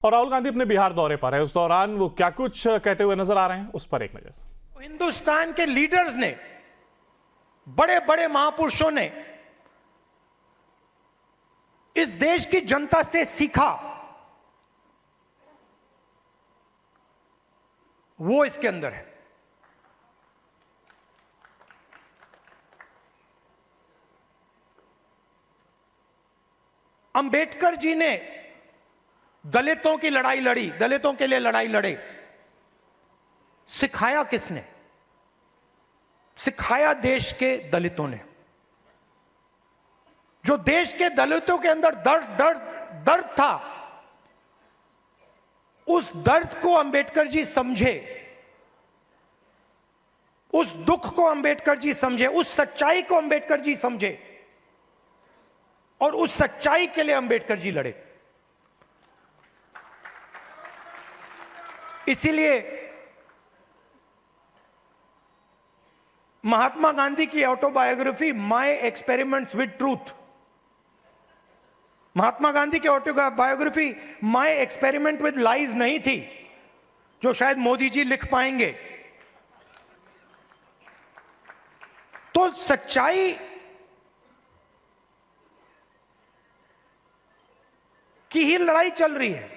और राहुल गांधी अपने बिहार दौरे पर है, उस दौरान वो क्या कुछ कहते हुए नजर आ रहे हैं, उस पर एक नजर। हिंदुस्तान के लीडर्स ने, बड़े बड़े महापुरुषों ने इस देश की जनता से सीखा, वो इसके अंदर है। अंबेडकर जी ने दलितों की लड़ाई लड़ी, दलितों के लिए लड़ाई लड़े। सिखाया किसने? सिखाया देश के दलितों ने। जो देश के दलितों के अंदर दर्द था, उस दर्द को अंबेडकर जी समझे, उस दुख को अंबेडकर जी समझे, उस सच्चाई को अंबेडकर जी समझे, और उस सच्चाई के लिए अंबेडकर जी लड़े। इसीलिए महात्मा गांधी की autobiography my experiments with truth, Mahatma Gandhi की autobiography my experiment with lies नहीं थी, जो शायद मोदी जी लिख पाएंगे। तो सच्चाई की ही लड़ाई चल रही है।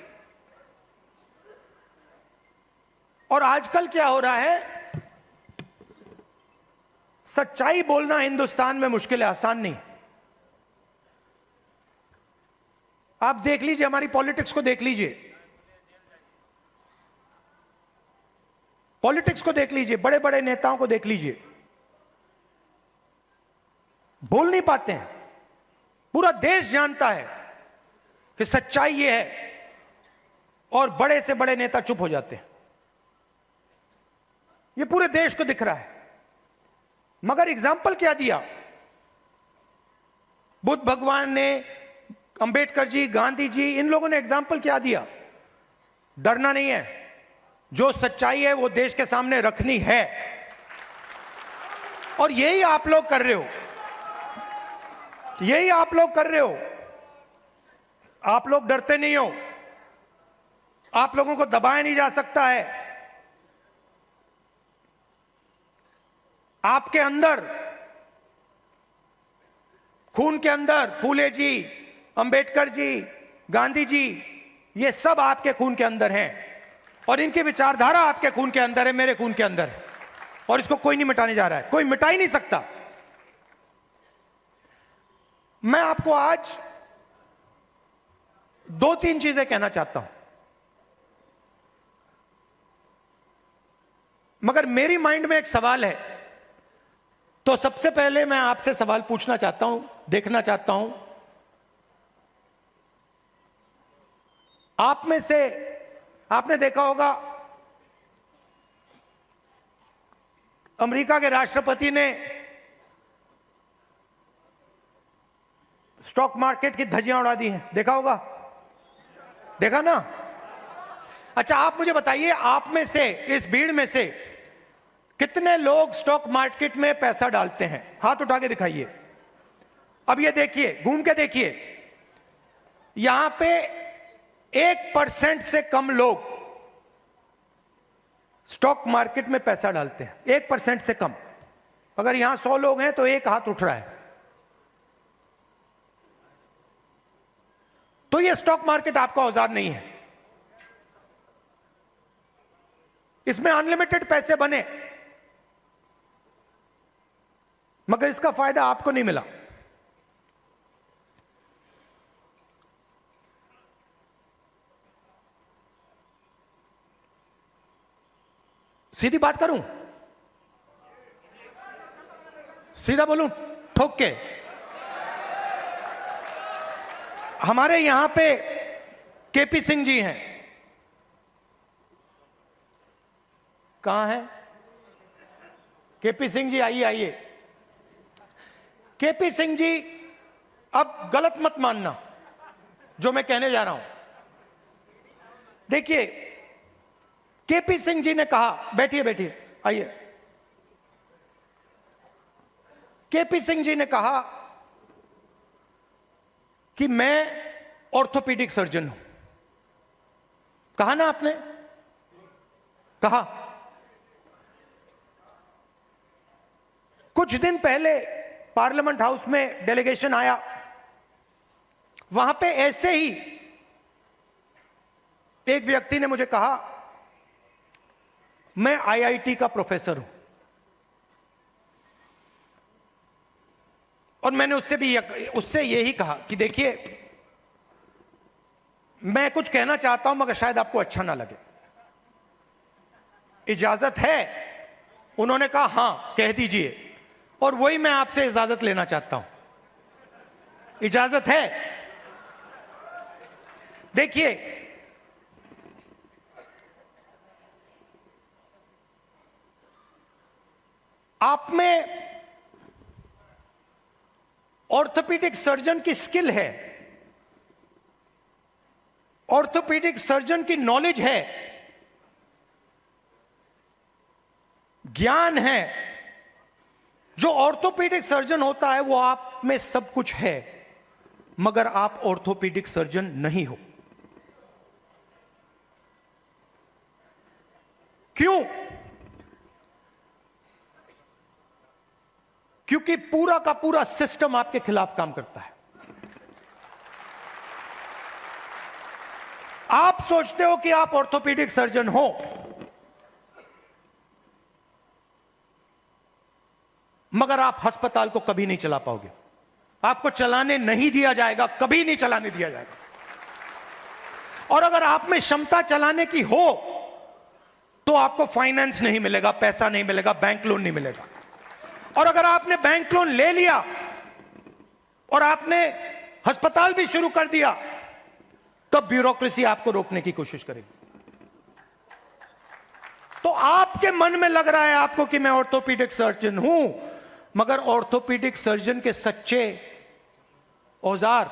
और आजकल क्या हो रहा है, सच्चाई बोलना हिंदुस्तान में मुश्किल है, आसान नहीं। आप देख लीजिए, हमारी पॉलिटिक्स को देख लीजिए, पॉलिटिक्स को देख लीजिए, बड़े बड़े नेताओं को देख लीजिए, बोल नहीं पाते हैं। पूरा देश जानता है कि सच्चाई ये है, और बड़े से बड़े नेता चुप हो जाते हैं। ये पूरे देश को दिख रहा है। मगर एग्जाम्पल क्या दिया? बुद्ध भगवान ने, अंबेडकर जी, गांधी जी, इन लोगों ने एग्जाम्पल क्या दिया? डरना नहीं है, जो सच्चाई है वो देश के सामने रखनी है। और यही आप लोग कर रहे हो, यही आप लोग कर रहे हो। आप लोग डरते नहीं हो, आप लोगों को दबाया नहीं जा सकता है। आपके अंदर, खून के अंदर, फूले जी, अंबेडकर जी, गांधी जी, ये सब आपके खून के अंदर हैं, और इनकी विचारधारा आपके खून के अंदर है, मेरे खून के अंदर है, और इसको कोई नहीं मिटाने जा रहा है, कोई मिटा ही नहीं सकता। मैं आपको आज दो तीन चीजें कहना चाहता हूं, मगर मेरी माइंड में एक सवाल है। तो सबसे पहले मैं आपसे सवाल पूछना चाहता हूं, देखना चाहता हूं, आप में से, आपने देखा होगा अमेरिका के राष्ट्रपति ने स्टॉक मार्केट की धज्जियां उड़ा दी हैं, देखा होगा? देखा ना? अच्छा, आप मुझे बताइए, आप में से, इस भीड़ में से कितने लोग स्टॉक मार्केट में पैसा डालते हैं? हाथ उठा के दिखाइए। अब ये देखिए, घूम के देखिए, यहां पे 1% से कम लोग स्टॉक मार्केट में पैसा डालते हैं, 1% से कम। अगर यहां 100 लोग हैं तो एक हाथ उठ रहा है। तो ये स्टॉक मार्केट आपका औजार नहीं है। इसमें अनलिमिटेड पैसे बने, मगर इसका फायदा आपको नहीं मिला। सीधी बात करूं, सीधा बोलूं, ठोक के, हमारे यहां पे केपी सिंह जी हैं। कहां हैं केपी सिंह जी? आइए आइए। केपी सिंह जी, अब गलत मत मानना जो मैं कहने जा रहा हूं। देखिए, केपी सिंह जी ने कहा, बैठिए बैठिए, आइए। केपी सिंह जी ने कहा कि मैं ऑर्थोपेडिक सर्जन हूं। कहा ना आपने, कहा। कुछ दिन पहले पार्लियामेंट हाउस में डेलीगेशन आया, वहां पे ऐसे ही एक व्यक्ति ने मुझे कहा, मैं आईआईटी का प्रोफेसर हूं। और मैंने उससे यही कहा कि देखिए, मैं कुछ कहना चाहता हूं मगर शायद आपको अच्छा ना लगे, इजाजत है? उन्होंने कहा हां, कह दीजिए। और वही मैं आपसे इजाजत लेना चाहता हूं, इजाजत है? देखिए, आप में ऑर्थोपेडिक सर्जन की स्किल है, ऑर्थोपेडिक सर्जन की नॉलेज है, ज्ञान है। जो ऑर्थोपेडिक सर्जन होता है वो आप में सब कुछ है, मगर आप ऑर्थोपेडिक सर्जन नहीं हो। क्यों? क्योंकि पूरा का पूरा सिस्टम आपके खिलाफ काम करता है। आप सोचते हो कि आप ऑर्थोपेडिक सर्जन हो, मगर आप अस्पताल को कभी नहीं चला पाओगे। आपको चलाने नहीं दिया जाएगा, कभी नहीं चलाने दिया जाएगा। और अगर आप में क्षमता चलाने की हो तो आपको फाइनेंस नहीं मिलेगा, पैसा नहीं मिलेगा, बैंक लोन नहीं मिलेगा। और अगर आपने बैंक लोन ले लिया और आपने अस्पताल भी शुरू कर दिया, तब ब्यूरोक्रेसी आपको रोकने की कोशिश करेगी। तो आपके मन में लग रहा है आपको कि मैं ऑर्थोपेडिक सर्जन हूं, मगर ऑर्थोपेडिक सर्जन के सच्चे औजार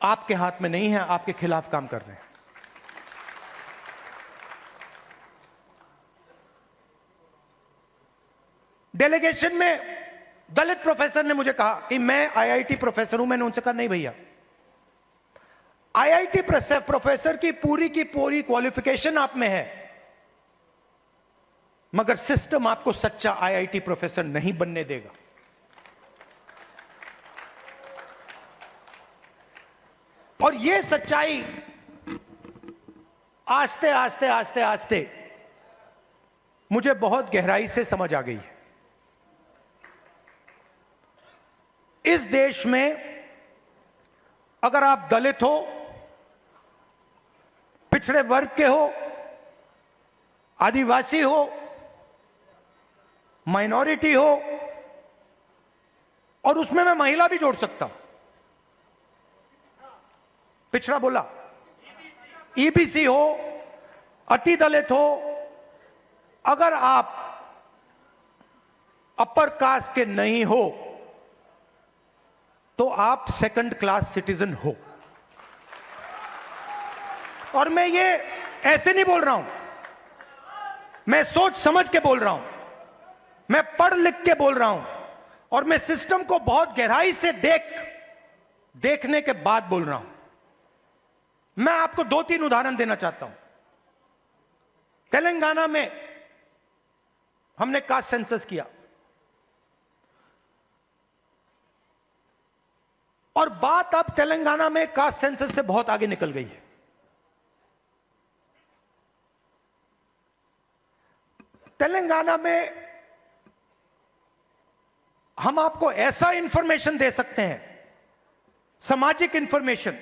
आपके हाथ में नहीं है, आपके खिलाफ काम कर रहे हैं। डेलीगेशन में दलित प्रोफेसर ने मुझे कहा कि मैं आईआईटी प्रोफेसर हूं। मैंने उनसे कहा नहीं भैया, आईआईटी प्रोफेसर की पूरी क्वालिफिकेशन आप में है, मगर सिस्टम आपको सच्चा आईआईटी प्रोफेसर नहीं बनने देगा। और यह सच्चाई आस्ते आस्ते आस्ते आस्ते मुझे बहुत गहराई से समझ आ गई है। इस देश में अगर आप दलित हो, पिछड़े वर्ग के हो, आदिवासी हो, माइनॉरिटी हो, और उसमें मैं महिला भी जोड़ सकता हूं, पिछड़ा बोला, ईबीसी हो, अति दलित हो, अगर आप अपर कास्ट के नहीं हो तो आप सेकंड क्लास सिटीजन हो। और मैं ये ऐसे नहीं बोल रहा हूं, मैं सोच समझ के बोल रहा हूं, मैं पढ़ लिख के बोल रहा हूं, और मैं सिस्टम को बहुत गहराई से देखने के बाद बोल रहा हूं। मैं आपको 2-3 उदाहरण देना चाहता हूं। तेलंगाना में हमने कास्ट सेंसस किया, और बात अब तेलंगाना में कास्ट सेंसस से बहुत आगे निकल गई है। तेलंगाना में हम आपको ऐसा इंफॉर्मेशन दे सकते हैं, सामाजिक इंफॉर्मेशन,